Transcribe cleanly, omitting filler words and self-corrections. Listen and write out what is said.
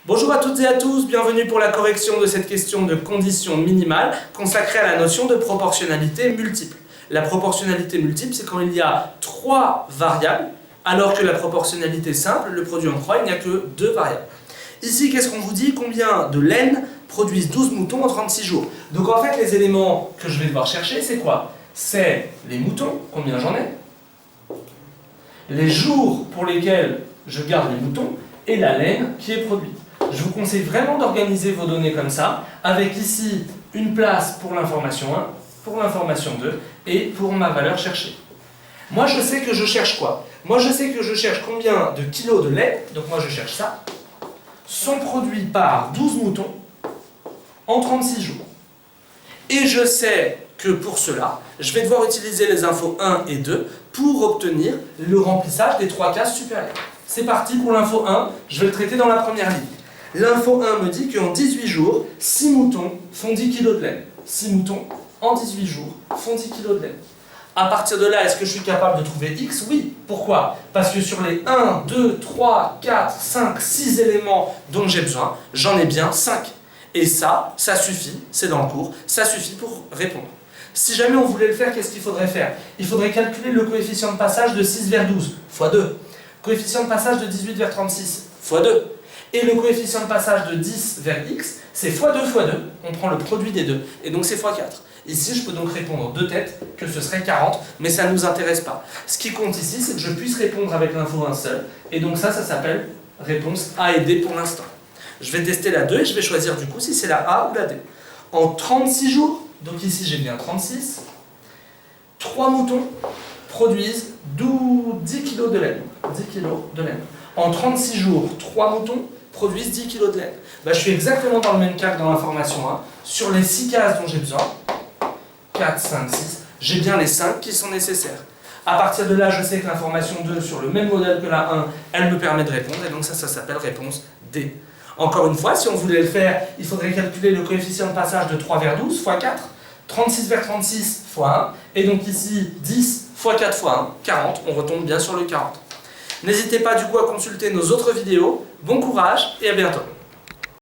Bonjour à toutes et à tous, bienvenue pour la correction de cette question de condition minimale consacrée à la notion de proportionnalité multiple. La proportionnalité multiple, c'est quand il y a 3 variables, alors que la proportionnalité simple, le produit en croix, il n'y a que 2 variables. Ici, qu'est-ce qu'on vous dit? Combien de laine produisent 12 moutons en 36 jours? Donc en fait, les éléments que je vais devoir chercher, c'est quoi? C'est les moutons, combien j'en ai, les jours pour lesquels je garde les moutons, et la laine qui est produite. Je vous conseille vraiment d'organiser vos données comme ça, avec ici une place pour l'information 1, pour l'information 2, et pour ma valeur cherchée. Moi, je sais que je cherche quoi? Moi, je sais que je cherche combien de kilos de lait, donc moi je cherche ça, sont produits par 12 moutons en 36 jours. Et je sais que pour cela, je vais devoir utiliser les infos 1 et 2 pour obtenir le remplissage des 3 cases supérieures. C'est parti pour l'info 1, je vais le traiter dans la première ligne. L'info 1 me dit qu'en 18 jours, 6 moutons font 10 kg de laine. 6 moutons en 18 jours font 10 kg de laine. À partir de là, est-ce que je suis capable de trouver X? Oui. Pourquoi? Parce que sur les 1, 2, 3, 4, 5, 6 éléments dont j'ai besoin, j'en ai bien 5. Et ça suffit, c'est dans le cours, ça suffit pour répondre. Si jamais on voulait le faire, qu'est-ce qu'il faudrait faire? Il faudrait calculer le coefficient de passage de 6 vers 12, fois 2. Coefficient de passage de 18 vers 36, fois 2. Et le coefficient de passage de 10 vers x, c'est x2 fois 2. On prend le produit des deux. Et donc c'est x4. Ici, je peux donc répondre de tête que ce serait 40, mais ça ne nous intéresse pas. Ce qui compte ici, c'est que je puisse répondre avec l'info 1 seul. Et donc ça s'appelle réponse A et D pour l'instant. Je vais tester la 2 et je vais choisir du coup si c'est la A ou la D. En 36 jours, donc ici j'ai bien 36, 3 moutons produisent 10 kg de laine. 10 kg de laine. En 36 jours, 3 moutons produisent 10 kg de laine. Je suis exactement dans le même cas que dans l'information 1. Sur les 6 cases dont j'ai besoin, 4, 5, 6, j'ai bien les 5 qui sont nécessaires. À partir de là, je sais que l'information 2, sur le même modèle que la 1, elle me permet de répondre, et donc ça s'appelle réponse D. Encore une fois, si on voulait le faire, il faudrait calculer le coefficient de passage de 3 vers 12, fois 4, 36 vers 36, fois 1, et donc ici, 10 fois 4 fois 1, 40, on retombe bien sur le 40. N'hésitez pas du coup à consulter nos autres vidéos. Bon courage et à bientôt.